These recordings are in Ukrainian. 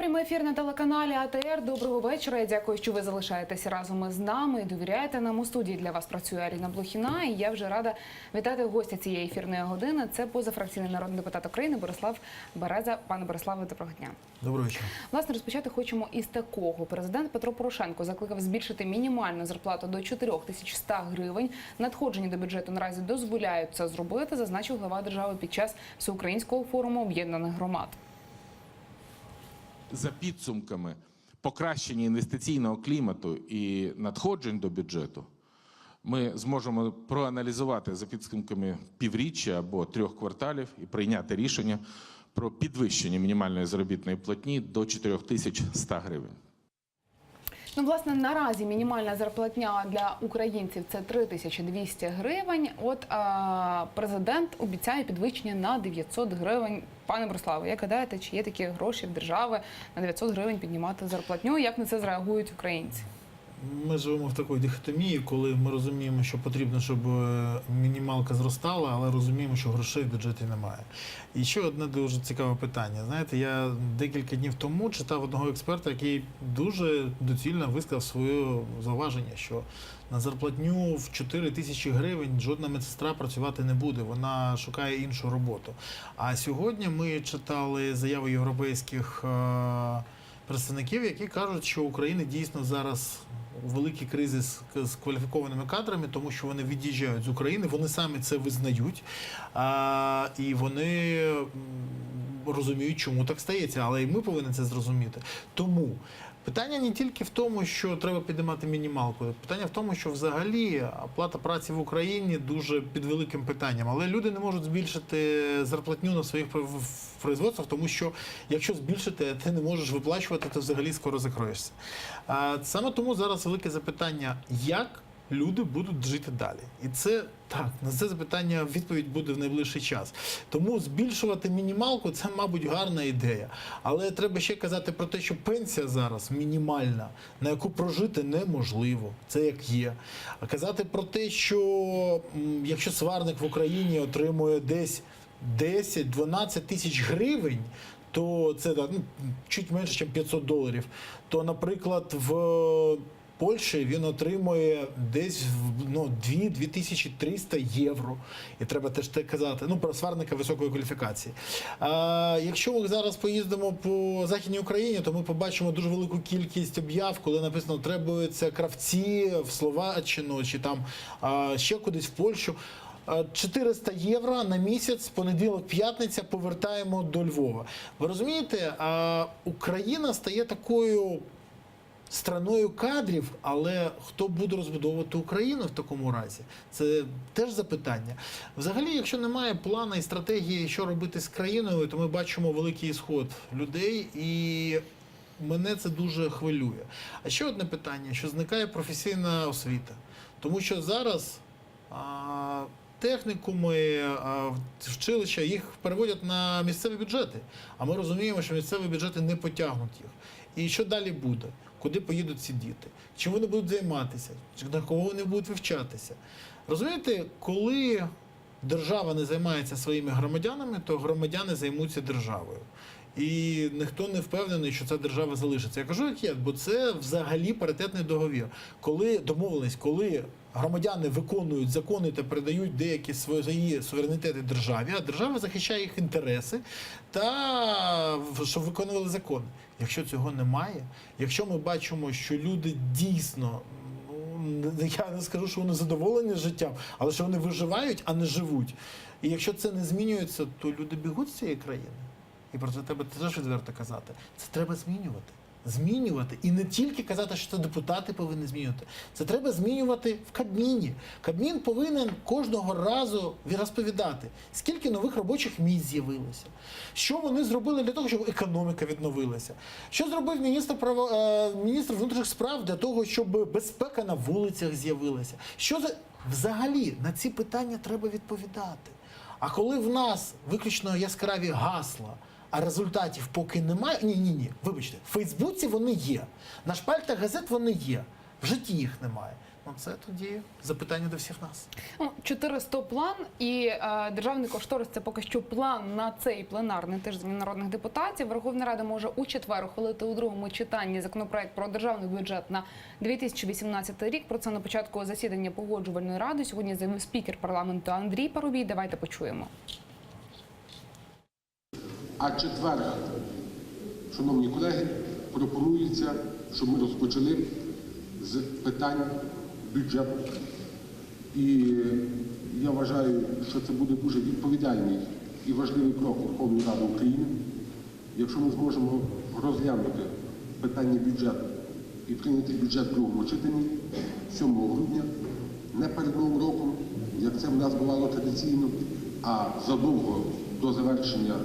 прямий ефір на телеканалі АТР. Доброго вечора. Я дякую, що ви залишаєтеся разом із нами і довіряєте нам. У студії для вас працює Аліна Блохіна. І я вже рада вітати гостя цієї ефірної години. Це позафракційний народний депутат України Борислав Береза. Пане Бориславе, доброго дня. Доброго вечора. Власне, розпочати хочемо із такого. Президент Петро Порошенко закликав збільшити мінімальну зарплату до 4100 гривень. Надходження до бюджету наразі дозволяють це зробити, зазначив глава держави під час Всеукраїнського форуму об'єднаних громад. За підсумками покращення інвестиційного клімату і надходжень до бюджету, ми зможемо проаналізувати за підсумками півріччя або 3 кварталів і прийняти рішення про підвищення мінімальної заробітної платні до 4100 гривень. Ну, власне, наразі мінімальна зарплатня для українців – це 3200 гривень. От президент обіцяє підвищення на 900 гривень. Пане Бориславе, як гадаєте, чи є такі гроші в держави на 900 гривень піднімати зарплатню? Як на це зреагують українці? Ми живемо в такій дихотомії, коли ми розуміємо, що потрібно, щоб мінімалка зростала, але розуміємо, що грошей в бюджеті немає. І ще одне дуже цікаве питання. Знаєте, я декілька днів тому читав одного експерта, який дуже доцільно висказав своє зауваження, що на зарплатню в 4000 гривень жодна медсестра працювати не буде, вона шукає іншу роботу. А сьогодні ми читали заяви європейських представників, які кажуть, що Україна дійсно зараз у великій кризі з кваліфікованими кадрами, тому що вони від'їжджають з України, вони самі це визнають, і вони розуміють, чому так стається, але і ми повинні це зрозуміти. Тому питання не тільки в тому, що треба піднімати мінімалку, питання в тому, що взагалі оплата праці в Україні дуже під великим питанням, але люди не можуть збільшити зарплатню на своїх производствах, тому що якщо збільшити, ти не можеш виплачувати, то взагалі скоро закроєшся. Саме тому зараз велике запитання, як люди будуть жити далі. І це, так, на це запитання відповідь буде в найближчий час. Тому збільшувати мінімалку – це, мабуть, гарна ідея. Але треба ще казати про те, що пенсія зараз мінімальна, на яку прожити неможливо. Це як є. А казати про те, що якщо сварник в Україні отримує десь 10-12 тисяч гривень, то це чуть менше, ніж $500, то, наприклад, в Польщі він отримує десь 2300 євро. І треба теж те казати, про сварника високої кваліфікації. Якщо ми зараз поїздимо по Західній Україні, то ми побачимо дуже велику кількість об'яв, коли написано, требуються кравці в Словаччину чи там ще кудись в Польщу. 400 євро на місяць, понеділок, п'ятниця, повертаємо до Львова. Ви розумієте, Україна стає такою страною кадрів, але хто буде розбудовувати Україну в такому разі? Це теж запитання. Взагалі, якщо немає плану і стратегії, що робити з країною, то ми бачимо великий ісход людей, і мене це дуже хвилює. А ще одне питання, що зникає професійна освіта. Тому що зараз технікуми, вчилища, їх переводять на місцеві бюджети. А ми розуміємо, що місцеві бюджети не потягнуть їх. І що далі буде? Куди поїдуть ці діти? Чим вони будуть займатися? На кого вони будуть вивчатися? Розумієте, коли держава не займається своїми громадянами, то громадяни займуться державою. І ніхто не впевнений, що ця держава залишиться. Я кажу, як є, бо це взагалі паритетний договір. Коли домовленість, коли громадяни виконують закони та передають деякі свої суверенітети державі, а держава захищає їх інтереси та щоб виконували закони. Якщо цього немає, якщо ми бачимо, що люди дійсно, я не скажу, що вони задоволені життям, але що вони виживають, а не живуть. І якщо це не змінюється, то люди бігуть з цієї країни. І про це треба теж відверто казати. Це треба змінювати. Змінювати. І не тільки казати, що це депутати повинні змінювати. Це треба змінювати в Кабміні. Кабмін повинен кожного разу розповідати, скільки нових робочих місць з'явилося, що вони зробили для того, щоб економіка відновилася, що зробив міністр внутрішніх справ для того, щоб безпека на вулицях з'явилася. Взагалі на ці питання треба відповідати. А коли в нас виключно яскраві гасла, а результатів поки немає, вибачте, в Фейсбуці вони є, на шпальтах газет вони є, в житті їх немає. Оце тоді запитання до всіх нас. 400 план і державний кошторис – це поки що план на цей пленарний тиждень народних депутатів. Верховна Рада може у четвер ухвалити у другому читанні законопроект про державний бюджет на 2018 рік. Про це на початку засідання Погоджувальної ради сьогодні заявив спікер парламенту Андрій Парубій. Давайте почуємо. А четвер, шановні колеги, пропонується, щоб ми розпочали з питань бюджету. І я вважаю, що це буде дуже відповідальний і важливий крок Верховної Ради України, якщо ми зможемо розглянути питання бюджету і прийняти бюджет в другому читанні 7 грудня, не перед Новим роком, як це в нас бувало традиційно, а задовго до завершення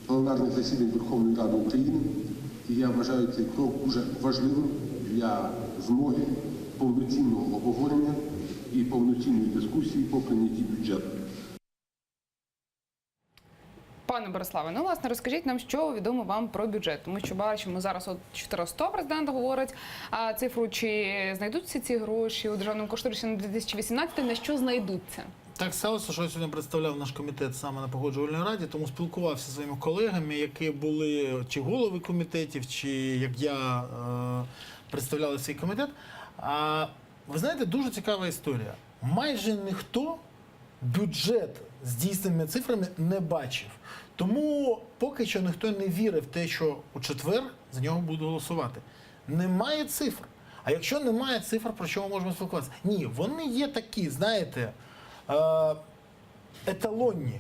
пленарних засідань Верховної Ради України. І я вважаю цей крок дуже важливим для змоги повноцінного обговорення і повноцінної дискусії по прийнятті бюджету. Пане Бориславе, ну, власне, розкажіть нам, що відомо вам про бюджет. Тому що бачимо, зараз от 400 президент говорить цифру, чи знайдуться ці гроші у державному кошторисі на 2018, на що знайдуться? Так сталося, що я сьогодні представляв наш комітет саме на Погоджувальній раді, тому спілкувався зі своїми колегами, які були чи голови комітетів, чи як я представляли свій комітет. Ви знаєте, дуже цікава історія. Майже ніхто бюджет з дійсними цифрами не бачив. Тому поки що ніхто не вірив в те, що у четвер за нього будуть голосувати. Немає цифр. А якщо немає цифр, про що ми можемо спілкуватися? Ні, вони є такі, знаєте, еталонні,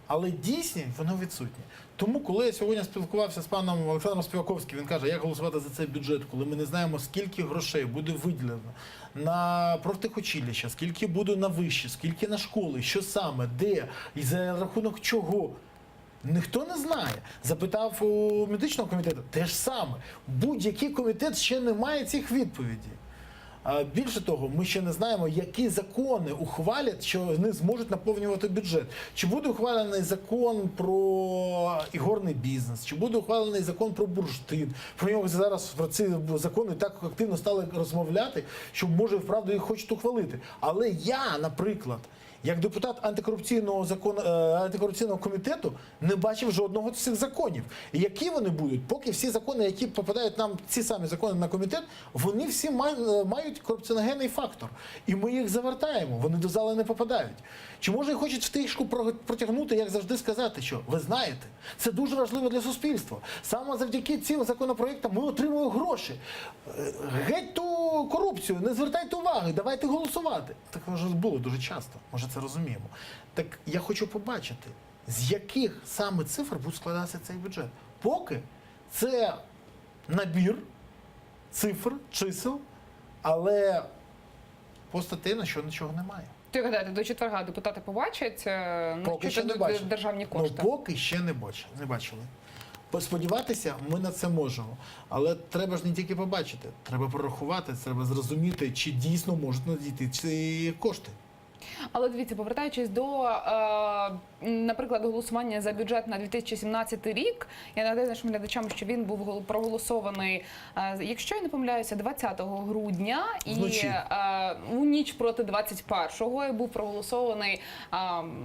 але дійсні вони відсутні. Тому, коли я сьогодні спілкувався з паном Олександром Співаковським, він каже, як голосувати за цей бюджет, коли ми не знаємо, скільки грошей буде виділено на профтехучилища, скільки буде на виші, скільки на школи, що саме, де і за рахунок чого. Ніхто не знає. Запитав у медичного комітету, те ж саме. Будь-який комітет ще не має цих відповідей. Більше того, ми ще не знаємо, які закони ухвалять, що вони зможуть наповнювати бюджет. Чи буде ухвалений закон про ігорний бізнес, чи буде ухвалений закон про бурштин. Про нього зараз, про ці закони так активно стали розмовляти, що може, вправду, їх хочуть ухвалити. Але я, наприклад, як депутат антикорупційного комітету не бачив жодного з цих законів. І які вони будуть? Поки всі закони, які попадають нам, ці самі закони на комітет, вони всі мають корупціоногенний фактор. І ми їх завертаємо, вони до зали не попадають. Чи може їх хочуть втишку протягнути, як завжди сказати, що ви знаєте, це дуже важливо для суспільства. Саме завдяки цим законопроектам ми отримуємо гроші. Геть ту корупцію, не звертайте уваги, давайте голосувати. Так вже було дуже часто, може це розуміємо. Так я хочу побачити, з яких саме цифр буде складатися цей бюджет. Поки це набір цифр, чисел, але по статті на що нічого немає. Ти гадаєте, до четверга депутати побачать, Поки ще не що бачили. державні кошти? Ну, поки ще не бачили. Сподіватися ми на це можемо. Але треба ж не тільки побачити, треба порахувати, треба зрозуміти, чи дійсно можуть надійти ці кошти. Але дивіться, повертаючись до, наприклад, голосування за бюджет на 2017 рік, я нагадаю нашим глядачам, що він був проголосований, якщо я не помиляюся, 20 грудня Вночі. І у ніч проти 21-го був проголосований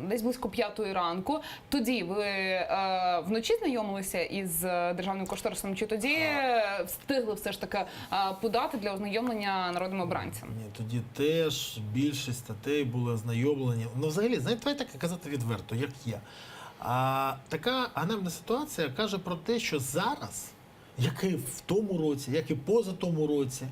десь близько 5-ї ранку. Тоді ви вночі знайомилися із державним кошторисом, чи тоді встигли все ж таки подати для ознайомлення народним обранцям? Ні, тоді теж більшість статей були ознайомлені. Ну, взагалі, знаєте, давайте так казати відверто, як є. Така ганебна ситуація каже про те, що зараз, як і в тому році, як і поза тому році,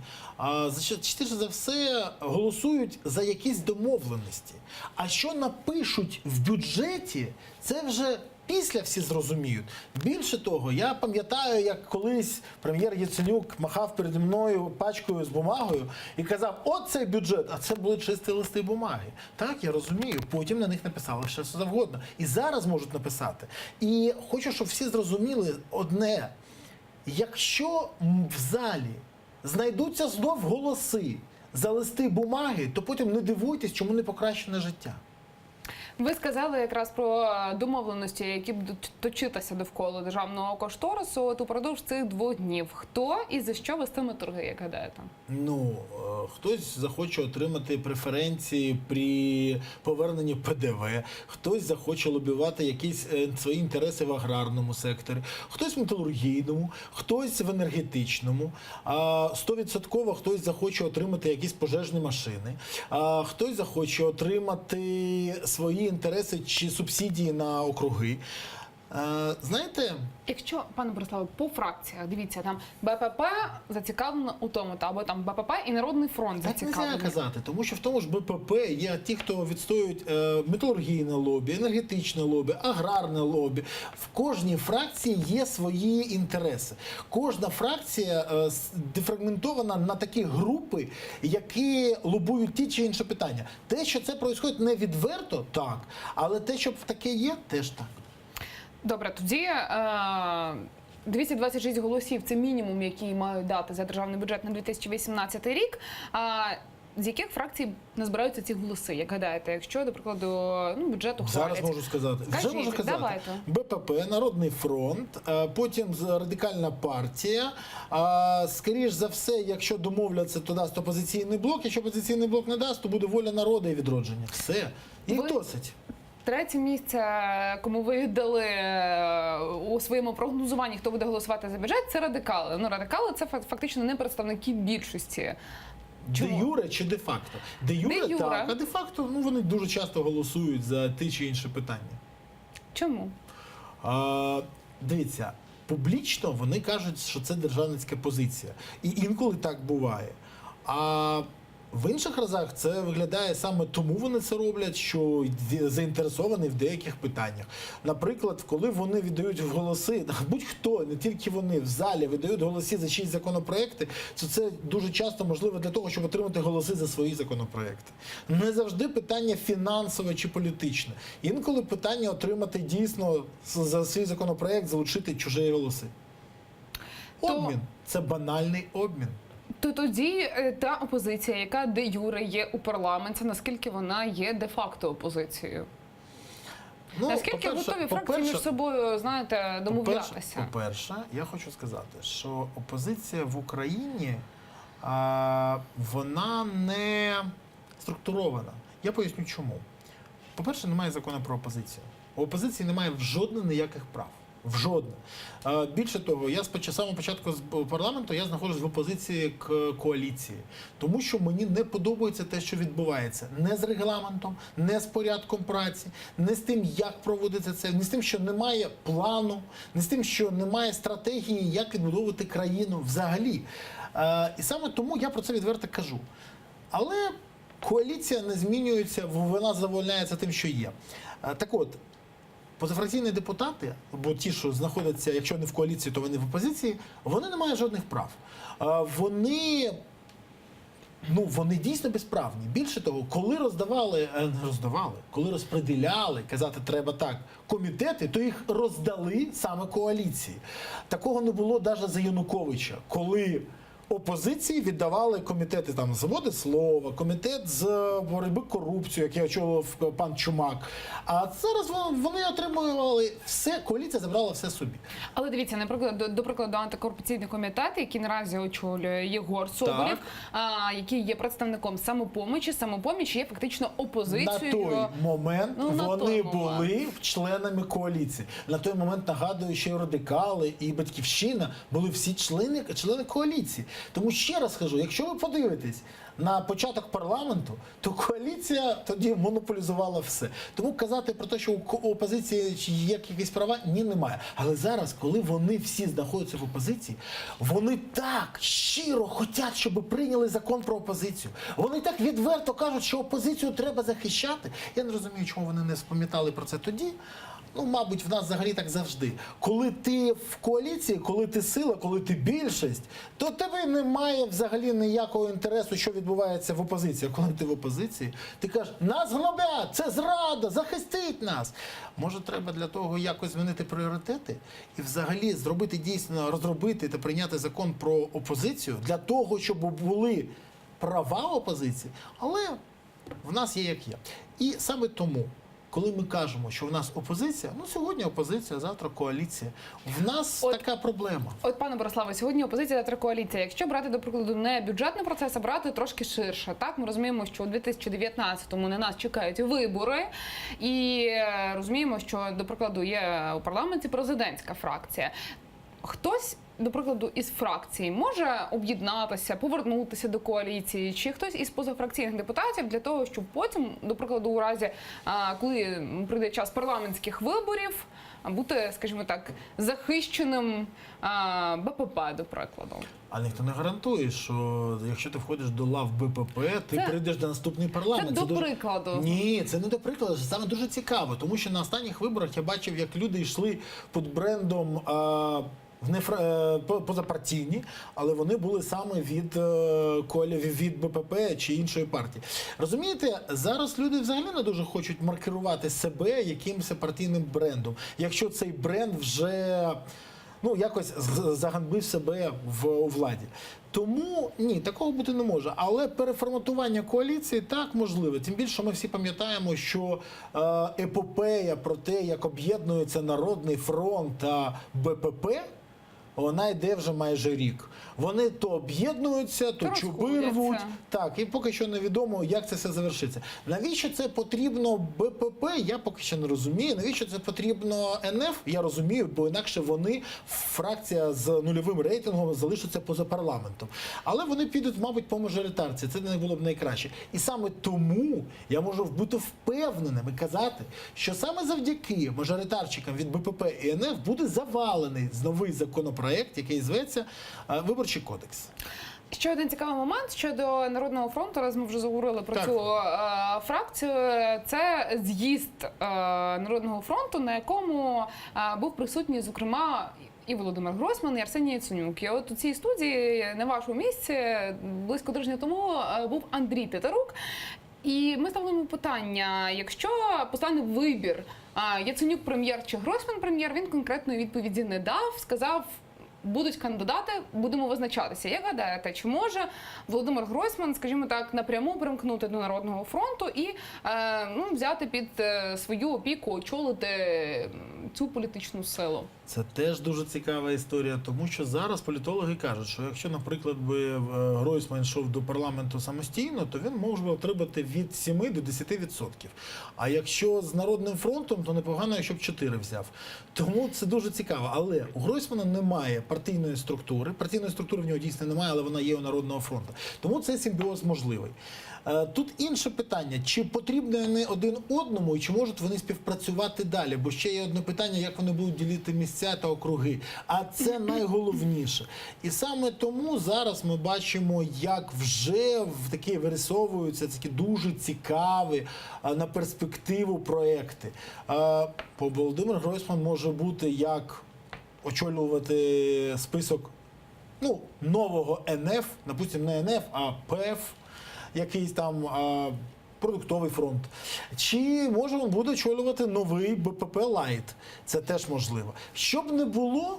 частіше за все голосують за якісь домовленості. А що напишуть в бюджеті, це вже після всі зрозуміють. Більше того, я пам'ятаю, як колись прем'єр Яценюк махав переді мною пачкою з бумагою і казав, от цей бюджет, а це були чисті листи бумаги. Так, я розумію, потім на них написали що завгодно. І зараз можуть написати. І хочу, щоб всі зрозуміли одне. Якщо в залі знайдуться знов голоси за листи бумаги, то потім не дивуйтесь, чому не покращене життя. Ви сказали якраз про домовленості, які будуть точитися довкола державного кошторису. От упродовж цих 2 днів. Хто і за що вестиме торги, як гадаєте? Ну, хтось захоче отримати преференції при поверненні ПДВ, хтось захоче лобіювати якісь свої інтереси в аграрному секторі, хтось в металургійному, хтось в енергетичному, 100% хтось захоче отримати якісь пожежні машини, хтось захоче отримати свої інтереси чи субсидії на округи. Знаєте, Якщо, пане Бориславе, по фракціях, дивіться, там БПП зацікавлено у тому, або там БПП і Народний фронт так не зацікавлені. можна казати, тому що в тому ж БПП є ті, хто відстоюють металургійне лобі, енергетичне лобі, аграрне лобі. В кожній фракції є свої інтереси. Кожна фракція дефрагментована на такі групи, які лобують ті чи інші питання. Те, що це відбувається не відверто, так, але те, що таке є, теж так. Добре, тоді 226 голосів – це мінімум, який мають дати за державний бюджет на 2018 рік. З яких фракцій назбираються ці голоси, як гадаєте, якщо, до прикладу, бюджет ухвалять? Зараз можу сказати. Кажіть, Вже можу казати. давайте. БПП, Народний фронт, потім Радикальна партія. Скоріш за все, якщо домовляться, то дасть опозиційний блок. Якщо опозиційний блок не дасть, то буде Воля народу і Відродження. Все. Їх досить. Третє місце, кому ви віддали у своєму прогнозуванні, хто буде голосувати за бюджет, це радикали. Ну, радикали – це фактично не представники більшості. Де юре чи де факто? Де юре, так, а де факто вони дуже часто голосують за ті чи інші питання. Чому? Дивіться, публічно вони кажуть, що це державницька позиція. І інколи так буває. А в інших разах це виглядає саме тому вони це роблять, що заінтересовані в деяких питаннях. Наприклад, коли вони віддають голоси, будь-хто, не тільки вони, в залі видають голоси за чиїсь законопроекти, то це дуже часто можливо для того, щоб отримати голоси за свої законопроекти. Не завжди питання фінансове чи політичне. Інколи питання отримати дійсно за свій законопроект, залучити чужі голоси. Обмін. Це банальний обмін. То тоді та опозиція, яка де юре є у парламенті, наскільки вона є де-факто опозицією? Наскільки готові фракції між собою, знаєте, домовлятися? По-перше, я хочу сказати, що опозиція в Україні, вона не структурована. Я поясню чому. По-перше, немає закону про опозицію. У опозиції немає жодних ніяких прав. В жодне. Більше того, я з самого початку парламенту я знаходжусь в опозиції к коаліції. Тому що мені не подобається те, що відбувається. Не з регламентом, не з порядком праці, не з тим, як проводиться це, не з тим, що немає плану, не з тим, що немає стратегії, як відбудовувати країну взагалі. І саме тому я про це відверто кажу. Але коаліція не змінюється, вона задовольняється тим, що є. Так от, позафракційні депутати, або ті, що знаходяться, якщо не в коаліції, то вони в опозиції, вони не мають жодних прав. Вони дійсно безправні. Більше того, коли коли розподіляли, казати треба так, комітети, то їх роздали саме коаліції. Такого не було навіть за Януковича, коли опозиції віддавали комітети там свободи слова, комітет з боротьби корупцію, який очолив пан Чумак. А зараз вони отримували все, коаліція забрала все собі. Але дивіться, наприклад, до прикладу, антикорупційний комітет, який наразі очолює Єгор Соболєв, який є представником самопомочі. Самопоміч є фактично опозицією. На той момент вони були членами коаліції. На той момент, нагадую, що і радикали, і Батьківщина були всі члени коаліції. Тому ще раз скажу, якщо ви подивитесь на початок парламенту, то коаліція тоді монополізувала все. Тому казати про те, що у опозиції є якісь права, немає. Але зараз, коли вони всі знаходяться в опозиції, вони так щиро хочуть, щоб прийняли закон про опозицію. Вони так відверто кажуть, що опозицію треба захищати. Я не розумію, чому вони не спам'ятали про це тоді. Мабуть, в нас взагалі так завжди. Коли ти в коаліції, коли ти сила, коли ти більшість, то тебе немає взагалі ніякого інтересу, що відбувається в опозиції. А коли ти в опозиції, ти кажеш, нас гнобять, це зрада, захистить нас. Може, треба для того якось змінити пріоритети і взагалі розробити та прийняти закон про опозицію для того, щоб були права опозиції, але в нас є як є. І саме тому, коли ми кажемо, що в нас опозиція, ну сьогодні опозиція, завтра коаліція. В нас така проблема. От, пане Бориславе, сьогодні опозиція та коаліція. Якщо брати, до прикладу, не бюджетний процес, а брати трошки ширше. Так, ми розуміємо, що у 2019-му на нас чекають вибори. І розуміємо, що, до прикладу, є у парламенті президентська фракція. Хтось, до прикладу, із фракції може об'єднатися, повернутися до коаліції, чи хтось із позафракційних депутатів для того, щоб потім, до прикладу, у разі, коли прийде час парламентських виборів, бути, скажімо так, захищеним БПП, до прикладу. А ніхто не гарантує, що якщо ти входиш до лав БПП, ти прийдеш до наступний парламент. Це до прикладу. Ні, це не до прикладу, це саме дуже цікаво, тому що на останніх виборах я бачив, як люди йшли під брендом позапартійні, але вони були саме від БПП чи іншої партії. Розумієте, зараз люди взагалі не дуже хочуть маркерувати себе якимось партійним брендом, якщо цей бренд вже якось заганбив себе у владі. Тому, ні, такого бути не може. Але переформатування коаліції так можливе. Тим більше ми всі пам'ятаємо, що епопея про те, як об'єднується Народний фронт та БПП, вона йде вже майже рік. Вони то об'єднуються, то чуби рвуть. Так, і поки що невідомо, як це все завершиться. Навіщо це потрібно БПП, я поки що не розумію. Навіщо це потрібно НФ, я розумію, бо інакше вони, фракція з нульовим рейтингом, залишаться поза парламентом. Але вони підуть, мабуть, по мажоритарці. Це не було б найкраще. І саме тому я можу бути впевненим і казати, що саме завдяки мажоритарчикам від БПП і НФ буде завалений новий законопроект, який зветься Виборчий кодекс. Ще один цікавий момент щодо Народного фронту, раз ми вже заговорили про цю фракцію, це з'їзд Народного фронту, на якому був присутній, зокрема, і Володимир Гройсман, і Арсеній Яценюк. І от у цій студії, на вашому місці, близько тижня тому був Андрій Тетерук. І ми ставимо питання, якщо постане вибір Яценюк прем'єр чи Гройсман прем'єр, він конкретної відповіді не дав, сказав, будуть кандидати, будемо визначатися. Як гадаєте, чи може Володимир Гройсман, скажімо так, напряму примкнути до Народного фронту і взяти під свою опіку, очолити цю політичну силу? Це теж дуже цікава історія, тому що зараз політологи кажуть, що якщо, наприклад, Гройсман йшов до парламенту самостійно, то він може отримати від 7 до 10%. А якщо з Народним фронтом, то непогано, якщо б 4 взяв. Тому це дуже цікаво. Але у Гройсмана немає партійної структури. Партійної структури в нього дійсно немає, але вона є у Народного фронту. Тому цей симбіоз можливий. Тут інше питання, чи потрібно вони один одному і чи можуть вони співпрацювати далі? Бо ще є одне питання, як вони будуть ділити місця та округи. А це найголовніше. І саме тому зараз ми бачимо, як вже такі вирисовуються такі дуже цікаві на перспективу проекти. Володимир Гройсман може бути як очолювати список нового НФ, допустим, не НФ, а ПФ, якийсь там продуктовий фронт. Чи, може, він буде очолювати новий БПП Лайт. Це теж можливо. Щоб не було,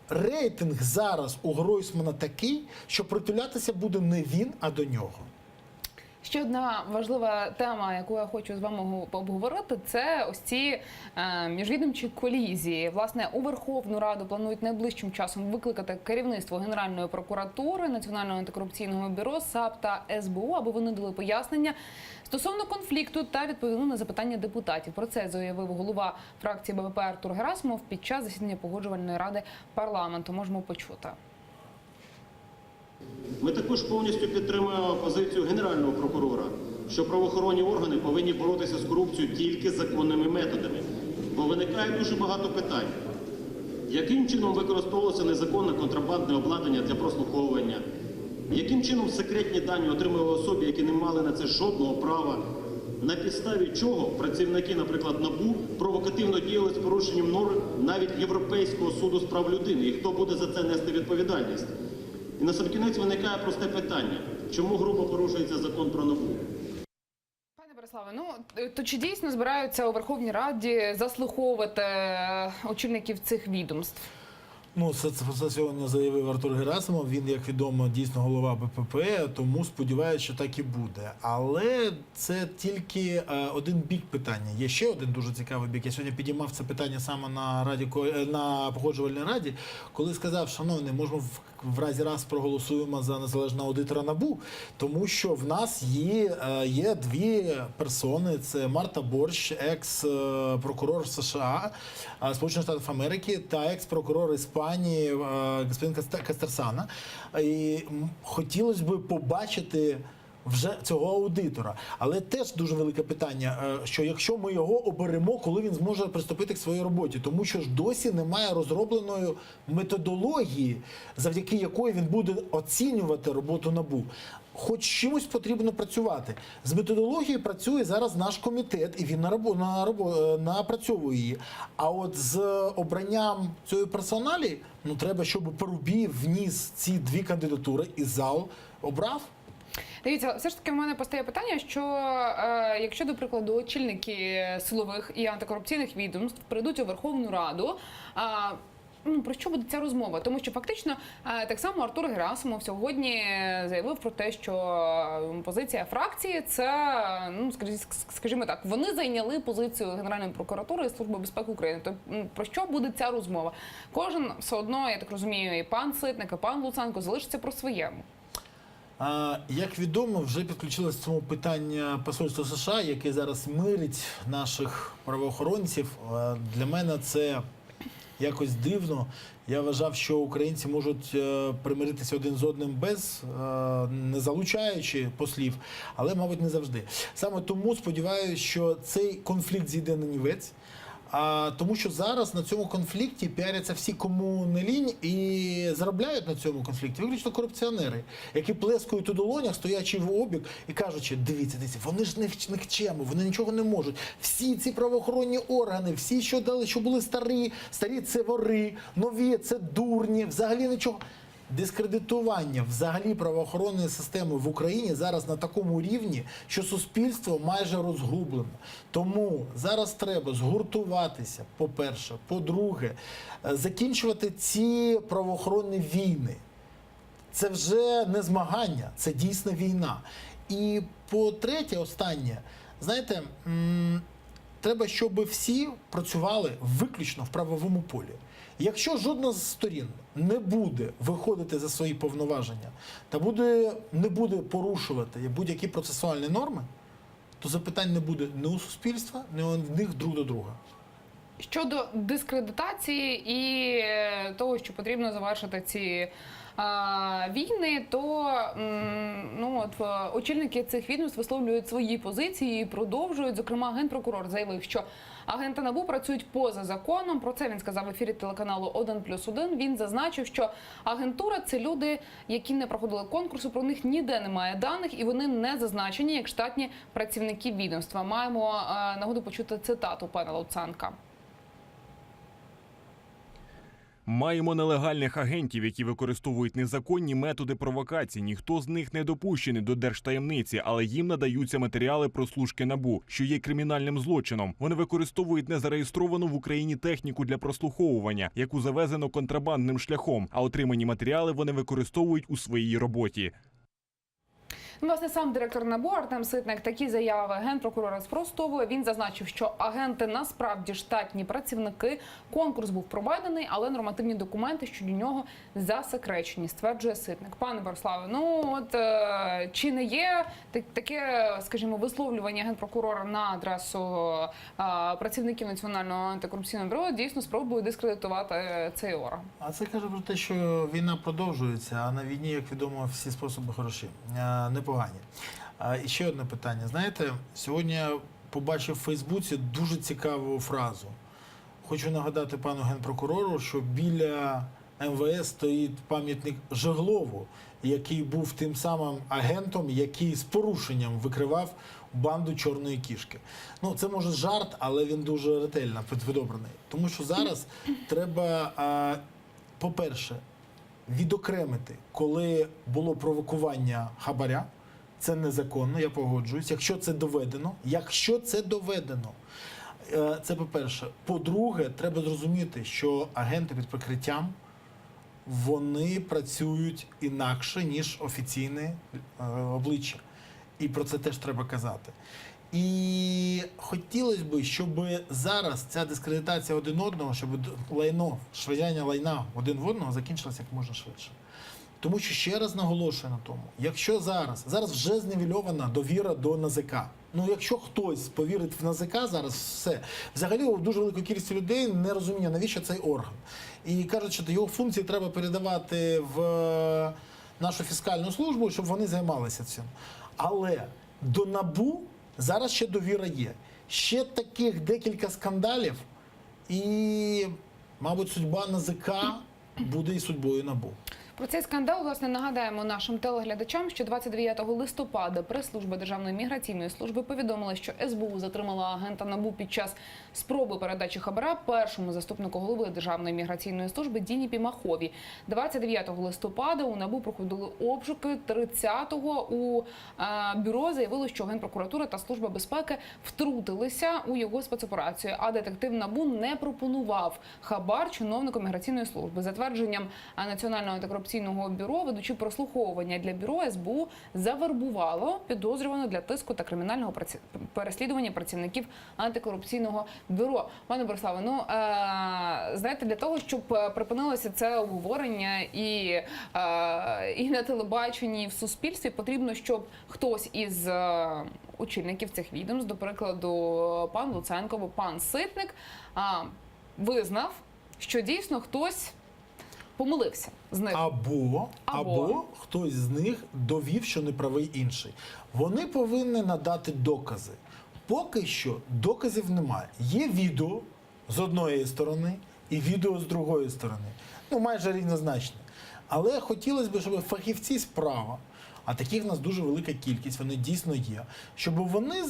рейтинг зараз у Гройсмана такий, що притулятися буде не він, а до нього. Ще одна важлива тема, яку я хочу з вами обговорити, це ось ці міжвідомчі колізії. Власне, у Верховну Раду планують найближчим часом викликати керівництво Генеральної прокуратури, Національного антикорупційного бюро, САП та СБУ, аби вони дали пояснення стосовно конфлікту та відповіли на запитання депутатів. Про це заявив голова фракції БПП Артур Герасимов під час засідання Погоджувальної ради парламенту. Можемо почути. Ми також повністю підтримуємо позицію Генерального прокурора, що правоохоронні органи повинні боротися з корупцією тільки законними методами. Бо виникає дуже багато питань. Яким чином використовувалося незаконне контрабандне обладнання для прослуховування? Яким чином секретні дані отримували особи, які не мали на це жодного права? На підставі чого працівники, наприклад, НАБУ, провокативно діяли з порушенням норм навіть Європейського суду з прав людини? І хто буде за це нести відповідальність? І на сам кінець виникає просте питання. Чому грубо порушується закон про НАБУ? Пане Бориславе, то чи дійсно збираються у Верховній Раді заслуховувати очільників цих відомств? Ну, це сьогодні заявив Артур Герасимов. Він, як відомо, дійсно голова БПП, тому сподіваюся, що так і буде. Але це тільки один бік питання. Є ще один дуже цікавий бік. Я сьогодні підіймав це питання саме на Погоджувальній раді, коли сказав, шановні, можемо в разі раз проголосуємо за незалежного аудитора НАБУ, тому що в нас є дві персони. Це Марта Борщ, екс-прокурор США, Сполучених Штатів Америки, та екс-прокурор Іспанії господин Кастерсана. І хотілося б побачити вже цього аудитора. Але теж дуже велике питання, що якщо ми його оберемо, коли він зможе приступити к своїй роботі, тому що ж досі немає розробленої методології, завдяки якої він буде оцінювати роботу НАБУ. Хоч чимось потрібно працювати. З методологією працює зараз наш комітет, і він напрацьовує її. А от з обранням цієї персоналі, ну треба, щоб Парубій вніс ці дві кандидатури і зал обрав. Дивіться, все ж таки в мене постає питання, що якщо, до прикладу, очільники силових і антикорупційних відомств прийдуть у Верховну Раду, про що буде ця розмова? Тому що фактично так само Артур Герасимов сьогодні заявив про те, що позиція фракції – це, ну, скажімо так, вони зайняли позицію Генеральної прокуратури і Служби безпеки України. То про що буде ця розмова? Кожен все одно, я так розумію, і пан Ситник, і пан Луценко залишиться про своєму. Як відомо, вже підключилось цьому питання посольство США, яке зараз мирить наших правоохоронців. Для мене це якось дивно. Я вважав, що українці можуть примиритися один з одним не залучаючи послів, але, мабуть, не завжди. Саме тому сподіваюся, що цей конфлікт зійде на нівець. Тому що зараз на цьому конфлікті піаряться всі, кому не лінь, і заробляють на цьому конфлікті виключно корупціонери, які плескають у долонях, стоячи в обік і кажучи, дивіться, вони ж нікчеми, вони нічого не можуть. Всі ці правоохоронні органи, всі, що були старі це вори, нові це дурні, взагалі нічого. Дискредитування взагалі правоохоронної системи в Україні зараз на такому рівні, що суспільство майже розгублено. Тому зараз треба згуртуватися, по-перше. По-друге, закінчувати ці правоохоронні війни. Це вже не змагання, це дійсно війна. І по-третє, останнє, знаєте, треба, щоб всі працювали виключно в правовому полі. Якщо жодна з сторін не буде виходити за свої повноваження та не буде порушувати будь-які процесуальні норми, то запитань не буде ні у суспільства, ні у них друг до друга. Щодо дискредитації і того, що потрібно завершити ці війни, то очільники цих відомств висловлюють свої позиції і продовжують. Зокрема, генпрокурор заявив, що агенти НАБУ працюють поза законом. Про це він сказав в ефірі телеканалу «1+1». Він зазначив, що агентура – це люди, які не проходили конкурсу, про них ніде немає даних і вони не зазначені як штатні працівники відомства. Маємо нагоду почути цитату пана Луценка. Маємо нелегальних агентів, які використовують незаконні методи провокацій. Ніхто з них не допущений до держтаємниці, але їм надаються матеріали прослушки НАБУ, що є кримінальним злочином. Вони використовують незареєстровану в Україні техніку для прослуховування, яку завезено контрабандним шляхом, а отримані матеріали вони використовують у своїй роботі. Власне, сам директор НАБУ Артем Ситник такі заяви генпрокурора спростовує. Він зазначив, що агенти насправді штатні працівники. Конкурс був проведений, але нормативні документи щодо нього засекречені, стверджує Ситник. Пане Бориславе, чи не є таке, скажімо, висловлювання генпрокурора на адресу працівників Національного антикорупційного бюро дійсно спробує дискредитувати цей орган? А це каже про те, що війна продовжується, а на війні, як відомо, всі способи хороші, непогані. І ще одне питання. Знаєте, сьогодні я побачив в Фейсбуці дуже цікаву фразу. Хочу нагадати пану генпрокурору, що біля МВС стоїть пам'ятник Жеглову, який був тим самим агентом, який з порушенням викривав банду Чорної кішки. Це може жарт, але він дуже ретельно підобраний. Тому що зараз треба, по-перше, відокремити, коли було провокування хабаря. Це незаконно, я погоджуюсь. Якщо це доведено, це по-перше. По-друге, треба зрозуміти, що агенти під прикриттям вони працюють інакше, ніж офіційне обличчя. І про це теж треба казати. І хотілося б, щоб зараз ця дискредитація один одного, щоб лайно, швиряння лайна один в одного закінчилося як можна швидше. Тому що ще раз наголошую на тому, якщо зараз вже зневельована довіра до НАЗК. Ну, якщо хтось повірить в НАЗК, зараз все. Взагалі, у дуже великої кількості людей не розуміє, навіщо цей орган. І кажуть, що його функції треба передавати в нашу фіскальну службу, щоб вони займалися цим. Але до НАБУ зараз ще довіра є. Ще таких декілька скандалів, і, мабуть, судьба НАЗК буде і судьбою НАБУ. Про цей скандал, власне, нагадаємо нашим телеглядачам, що 29 листопада прес-служба Державної міграційної служби повідомила, що СБУ затримала агента НАБУ під час спроби передачі хабара першому заступнику голови Державної міграційної служби Діні Пімаховій. 29 листопада у НАБУ проходили обшуки, 30-го у бюро заявили, що Генпрокуратура та Служба безпеки втрутилися у його спецоперацію, а детектив НАБУ не пропонував хабар чиновнику міграційної служби. За твердженням Національного антикорупційного бюро, ведучи прослуховування для бюро, СБУ завербувало підозрюваного для тиску та кримінального переслідування працівників антикорупційного бюро. Пане Бориславе, ну, знаєте, для того, щоб припинилося це обговорення і на телебаченні, і в суспільстві, потрібно, щоб хтось із очільників цих відомств, до прикладу, пан Луценко або пан Ситник, визнав, що дійсно хтось помилився з них. Або хтось з них довів, що не правий інший. Вони повинні надати докази. Поки що доказів немає. Є відео з одної сторони і відео з другої сторони. Ну, майже рівнозначне. Але хотілося б, щоб фахівці справа, а таких в нас дуже велика кількість, вони дійсно є, щоб вони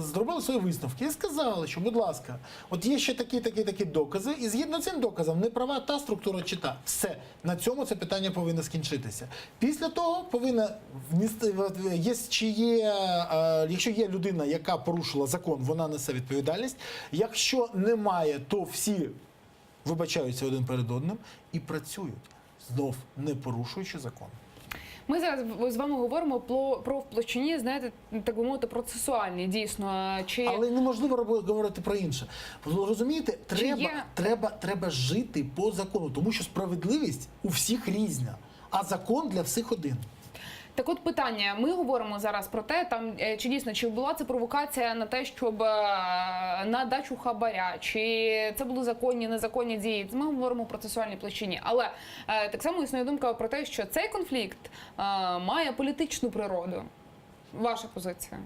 зробили свої висновки і сказали, що, будь ласка, от є ще такі докази, і згідно цим доказам не права та структура чи та. Все. На цьому це питання повинно скінчитися. Після того повинна внести, якщо є людина, яка порушила закон, вона несе відповідальність. Якщо немає, то всі вибачаються один перед одним і працюють, знов не порушуючи закон. Ми зараз з вами говоримо про в площині, знаєте, так би мовити, процесуальні, дійсно. Але неможливо говорити про інше. Розумієте, треба жити по закону, тому що справедливість у всіх різна, а закон для всіх один. Так от питання, ми говоримо зараз про те, там чи дійсно, чи була це провокація на те, щоб на дачу хабаря, чи це були законні, незаконні дії. Ми говоримо про процесуальній площині. Але так само існує думка про те, що цей конфлікт має політичну природу. Ваша позиція?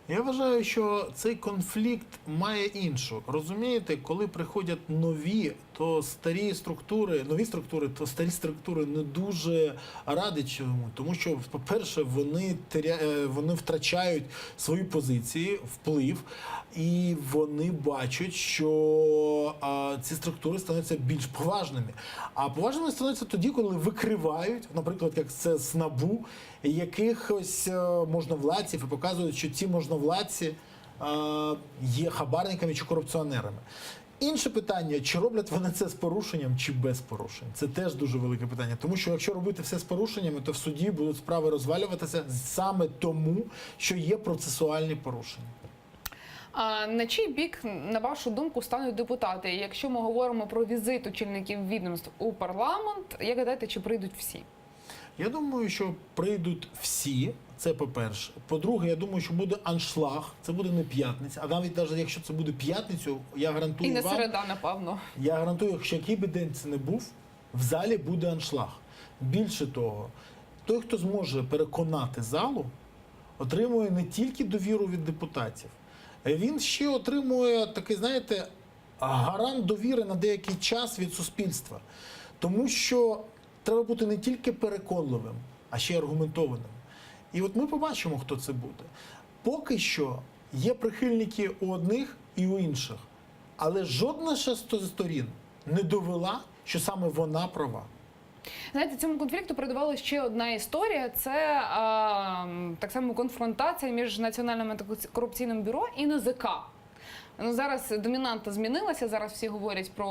Я вважаю, що цей конфлікт має іншу. Розумієте, коли приходять нові структури, то старі структури не дуже радять чому. Тому що, по-перше, вони втрачають свої позиції, вплив, і вони бачать, що ці структури становляться більш поважними. А поважними становляться тоді, коли викривають, наприклад, як це з НАБУ, якихось можновладців і показують, що ці можновладці є хабарниками чи корупціонерами. Інше питання, чи роблять вони це з порушенням, чи без порушень. Це теж дуже велике питання. Тому що якщо робити все з порушеннями, то в суді будуть справи розвалюватися саме тому, що є процесуальні порушення. А на чий бік, на вашу думку, стануть депутати? Якщо ми говоримо про візит очільників відомств у парламент, як гадаєте, чи прийдуть всі? Я думаю, що прийдуть всі, це по-перше. По-друге, я думаю, що буде аншлаг, це буде не п'ятниця, а навіть якщо це буде п'ятницю, я гарантую вам... І не середа, напевно. Я гарантую, що який би день це не був, в залі буде аншлаг. Більше того, той, хто зможе переконати залу, отримує не тільки довіру від депутатів, він ще отримує такий, знаєте, гарант довіри на деякий час від суспільства. Тому що треба бути не тільки переконливим, а ще й аргументованим. І от ми побачимо, хто це буде. Поки що є прихильники у одних і у інших. Але жодна з сторін не довела, що саме вона права. Знаєте, цьому конфлікту передувала ще одна історія. Це так само конфронтація між Національним антикорупційним бюро і НАЗК. Ну, зараз домінанта змінилася, зараз всі говорять про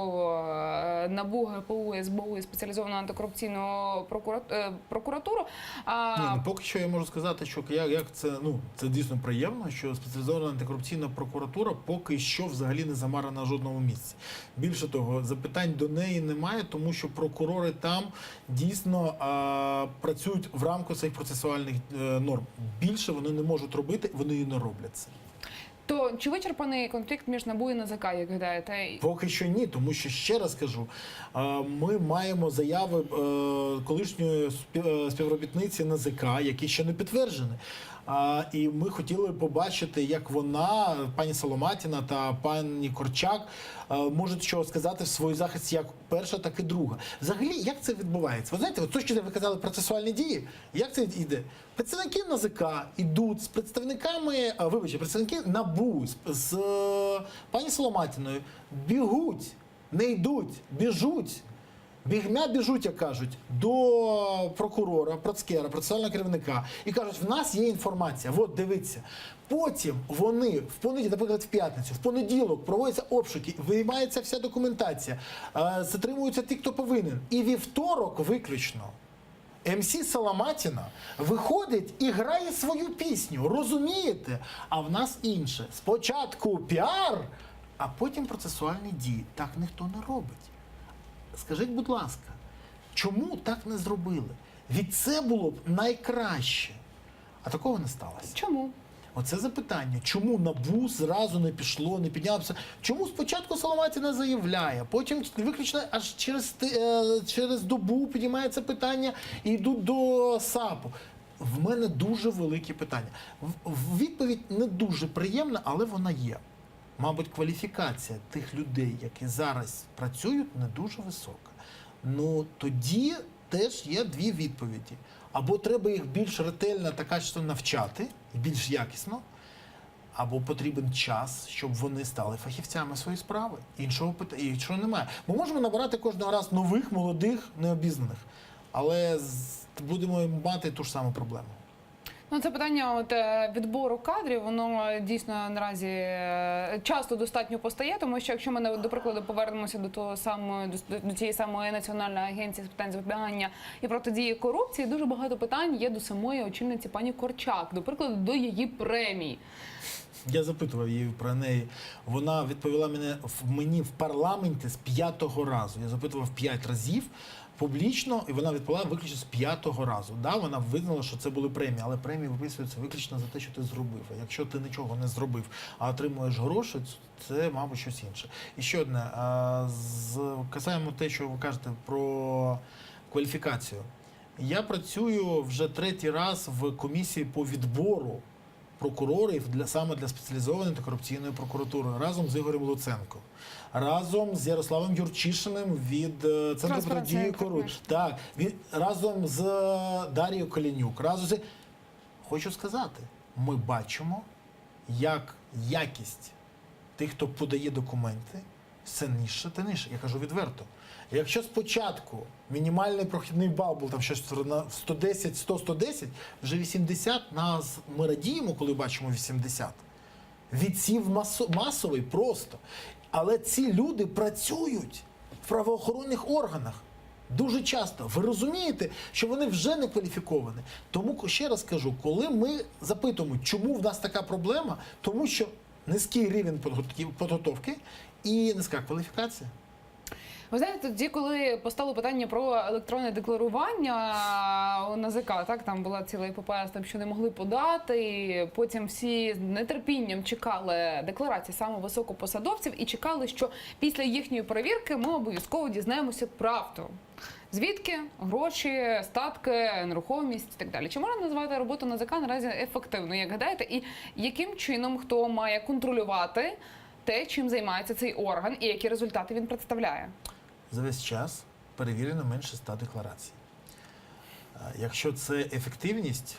НАБУ, ГПУ, СБУ і спеціалізовану антикорупційну прокуратуру. Ні, ну, поки що я можу сказати, що як це, ну, це дійсно приємно, що спеціалізована антикорупційна прокуратура поки що взагалі не замарана на жодному місці. Більше того, запитань до неї немає, тому що прокурори там дійсно працюють в рамках своїх процесуальних норм. Більше вони не можуть робити, вони і не роблять це. То чи вичерпаний конфлікт між НАБУ і НАЗК, як гадаєте? Поки що ні, тому що, ще раз кажу, ми маємо заяви колишньої співробітниці НАЗК, які ще не підтверджені. І ми хотіли побачити, як вона, пані Соломатіна та пані Корчак, можуть що сказати в свій захист як перша, так і друга. Взагалі, як це відбувається? Ви знаєте, то, що ви казали, процесуальні дії, як це йде? Представники НАЗК йдуть з представниками, представники НАБУ, з пані Соломатіною, бігуть, не йдуть, біжуть. Біжуть, як кажуть, до прокурора, процкера, процесуального керівника і кажуть, в нас є інформація, от дивіться. Потім вони в понеділок, наприклад, в п'ятницю, в понеділок проводяться обшуки, виймається вся документація, затримуються ті, хто повинен. І вівторок виключно МС Соломатіна виходить і грає свою пісню, розумієте? А в нас інше. Спочатку піар, а потім процесуальні дії. Так ніхто не робить. Скажіть, будь ласка, чому так не зробили? Від це було б найкраще. А такого не сталося. Чому? Оце запитання. Чому НАБУ зразу не пішло, не піднялося? Чому спочатку Соломатіна заявляє, потім виключно аж через добу піднімається питання і йдуть до САПу? В мене дуже великі питання. Відповідь не дуже приємна, але вона є. Мабуть, кваліфікація тих людей, які зараз працюють, не дуже висока. Ну, тоді теж є дві відповіді. Або треба їх більш ретельно та качественно навчати, більш якісно, або потрібен час, щоб вони стали фахівцями своєї справи. Іншого немає. Ми можемо набирати кожного разу нових, молодих, необізнаних, але будемо мати ту ж саму проблему. Ну, це питання відбору кадрів, воно дійсно наразі часто достатньо постає, тому що якщо ми, до прикладу, повернемося до тієї самої Національної агенції з питань запобігання і протидії корупції, дуже багато питань є до самої очільниці пані Корчак, до прикладу, до її премій. Я запитував її про неї. Вона відповіла мені в парламенті з 5-го разу. Я запитував 5 разів публічно, і вона відповіла виключно з 5-го разу. Да, вона визнала, що це були премії, але премії виписуються виключно за те, що ти зробив. А якщо ти нічого не зробив, а отримуєш гроші, це, мабуть, щось інше. І ще одне. Касаємо те, що ви кажете про кваліфікацію. Я працюю вже 3-й раз в комісії по відбору прокурорів саме для спеціалізованої антикорупційної прокуратури разом з Ігорем Луценком, разом з Ярославом Юрчишиним від Центру протидії корупції, разом з Дарією Калінюк. Хочу сказати, ми бачимо, як якість тих, хто подає документи, все нижче та нижче. Я кажу відверто. Якщо спочатку мінімальний прохідний бал був там щось 110, 100, 110, вже 80, ми радіємо, коли бачимо 80. Відсів масовий просто. Але ці люди працюють в правоохоронних органах. Дуже часто. Ви розумієте, що вони вже не кваліфіковані. Тому, ще раз кажу, коли ми запитуємо, чому в нас така проблема, тому що низький рівень підготовки і низька кваліфікація. Ви знаєте, тоді, коли постало питання про електронне декларування у НАЗК, так, там була ціла епопея, що не могли подати, і потім всі з нетерпінням чекали декларації саме високопосадовців і чекали, що після їхньої перевірки ми обов'язково дізнаємося правду. Звідки гроші, статки, нерухомість і так далі. Чи можна назвати роботу НАЗК наразі ефективною, як гадаєте? І яким чином хто має контролювати те, чим займається цей орган і які результати він представляє? За весь час перевірено менше 100 декларацій. Якщо це ефективність,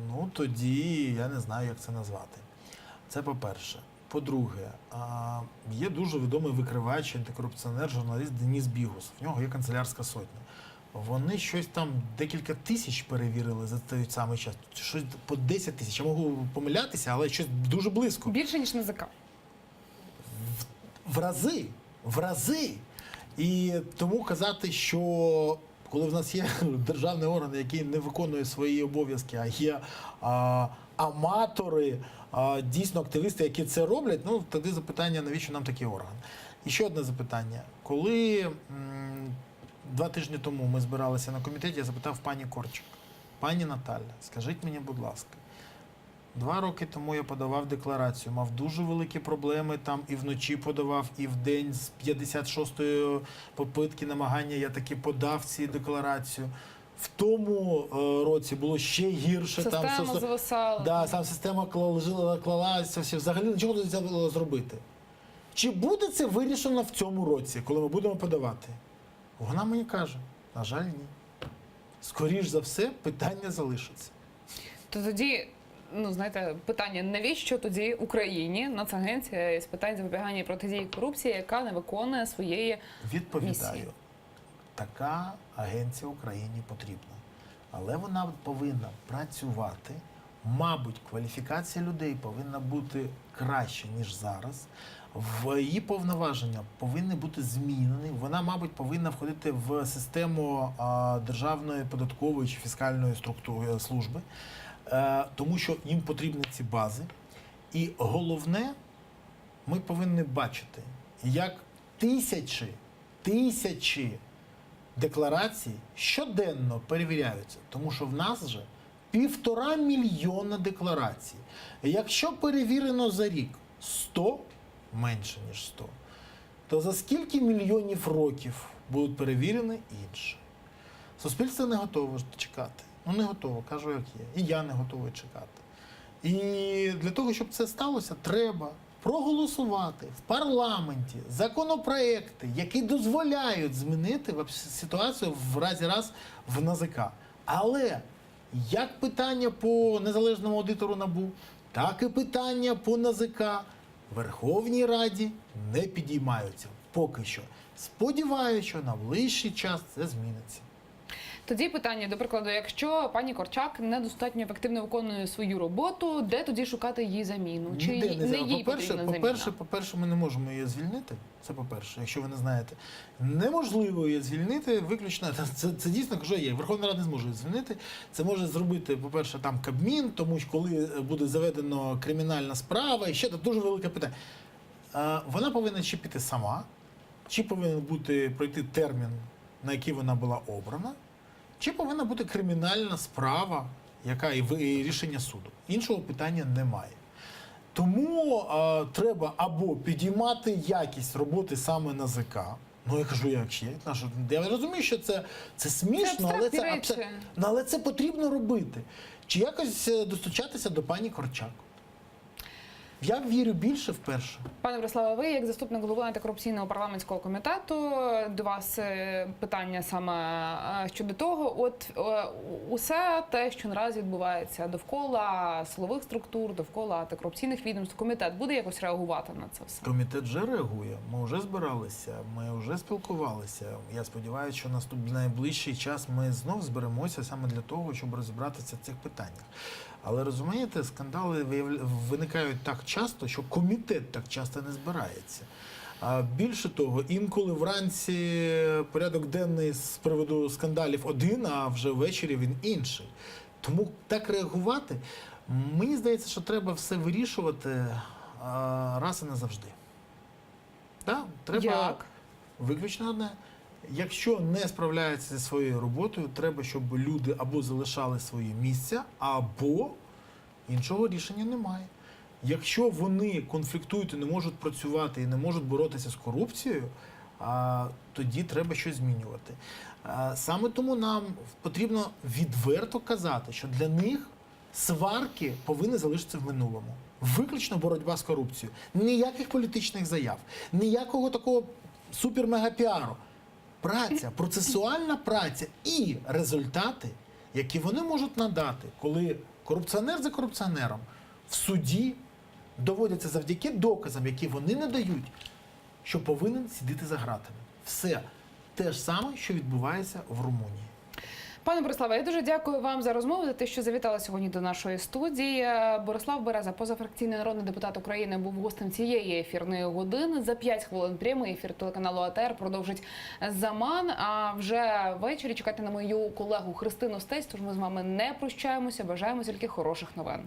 ну тоді я не знаю, як це назвати. Це по-перше. По-друге, є дуже відомий викривач, антикорупціонер, журналіст Деніс Бігус. В нього є канцелярська сотня. Вони щось там декілька тисяч перевірили за той самий час. Щось по 10 тисяч. Я можу помилятися, але щось дуже близько. Більше, ніж НАЗК. в рази. І тому казати, що коли в нас є державний орган, який не виконує свої обов'язки, а є аматори, дійсно активісти, які це роблять, ну тоді запитання, навіщо нам такий орган? І ще одне запитання. Коли 2 тижні тому ми збиралися на комітеті, я запитав пані Корчик: пані Наталя, скажіть мені, будь ласка, 2 роки тому я подавав декларацію, мав дуже великі проблеми, там і вночі подавав, і в день з 56-ї попитки намагання я таки подав цю декларацію. В тому році було ще гірше. Система зависала. Да, сам система клалася, взагалі нічого не можна було зробити. Чи буде це вирішено в цьому році, коли ми будемо подавати? Вона мені каже: на жаль, ні. Скоріш за все, питання залишиться. То тоді, ну знаєте, питання: навіщо тоді Україні Нацагенція з питань запобігання і протидії корупції, яка не виконує своєї Відповідаю. місії? Така агенція Україні потрібна. Але вона повинна працювати. Мабуть, кваліфікація людей повинна бути краще, ніж зараз. Її повноваження повинні бути змінені. Вона, мабуть, повинна входити в систему державної податкової чи фіскальної структури служби, тому що їм потрібні ці бази. І головне, ми повинні бачити, як тисячі декларацій щоденно перевіряються, тому що в нас вже 1,5 мільйона декларацій. Якщо перевірено за рік 100, менше ніж 100, то за скільки мільйонів років будуть перевірені інші? Суспільство не готове чекати. Ну не готово, кажу як є. І я не готовий чекати. І для того, щоб це сталося, треба проголосувати в парламенті законопроекти, які дозволяють змінити ситуацію в разі раз в НАЗК. Але як питання по незалежному аудитору НАБУ, так і питання по НАЗК в Верховній Раді не підіймаються поки що. Сподіваюся, що на ближчий час це зміниться. Тоді питання, до прикладу, якщо пані Корчак недостатньо ефективно виконує свою роботу, де тоді шукати її заміну? Чи Ніде не їй потрібна заміна? По-перше, ми не можемо її звільнити. Це по-перше, якщо ви не знаєте. Неможливо її звільнити виключно. Це дійсно, кажу, є. Верховна Рада не зможе її звільнити. Це може зробити, по-перше, там Кабмін, тому що коли буде заведено кримінальна справа, і ще це дуже велике питання. Вона повинна чи піти сама, чи повинен пройти термін, на який вона була обрана, чи повинна бути кримінальна справа, яка і рішення суду. Іншого питання немає. Тому треба або підіймати якість роботи саме НАЗК. Ну, я кажу, як є. Я розумію, що це смішно, але це потрібно робити. Чи якось достучатися до пані Корчак. Я вірю більше вперше. Пане Бориславе, ви як заступник голови антикорупційного парламентського комітету, до вас питання саме щодо того, от усе те, що наразі відбувається довкола силових структур, довкола антикорупційних відомств, комітет буде якось реагувати на це все? Комітет вже реагує. Ми вже збиралися, ми вже спілкувалися. Я сподіваюся, що в найближчий час ми знов зберемося саме для того, щоб розібратися в цих питаннях. Але розумієте, скандали виникають так часто, що комітет так часто не збирається. А більше того, інколи вранці порядок денний з приводу скандалів один, а вже ввечері він інший. Тому так реагувати, мені здається, що треба все вирішувати раз і назавжди. Так, треба Як? виключно одне. Якщо не справляються зі своєю роботою, треба, щоб люди або залишали свої місця, або іншого рішення немає. Якщо вони конфліктують і не можуть працювати, і не можуть боротися з корупцією, тоді треба щось змінювати. Саме тому нам потрібно відверто казати, що для них сварки повинні залишитися в минулому. Виключно боротьба з корупцією. Ніяких політичних заяв, ніякого такого супер-мега-піару. Праця, процесуальна праця і результати, які вони можуть надати, коли корупціонер за корупціонером в суді доводяться завдяки доказам, які вони не дають, що повинен сидіти за ґратами. Все те ж саме, що відбувається в Румунії. Пане Бориславе, я дуже дякую вам за розмову, за те, що завітали сьогодні до нашої студії. Борислав Береза, позафракційний народний депутат України, був гостем цієї ефірної години. За 5 хвилин прямий ефір телеканалу АТR продовжить Заман. А вже ввечері чекайте на мою колегу Христину Стець. Тож ми з вами не прощаємося, бажаємо тільки хороших новин.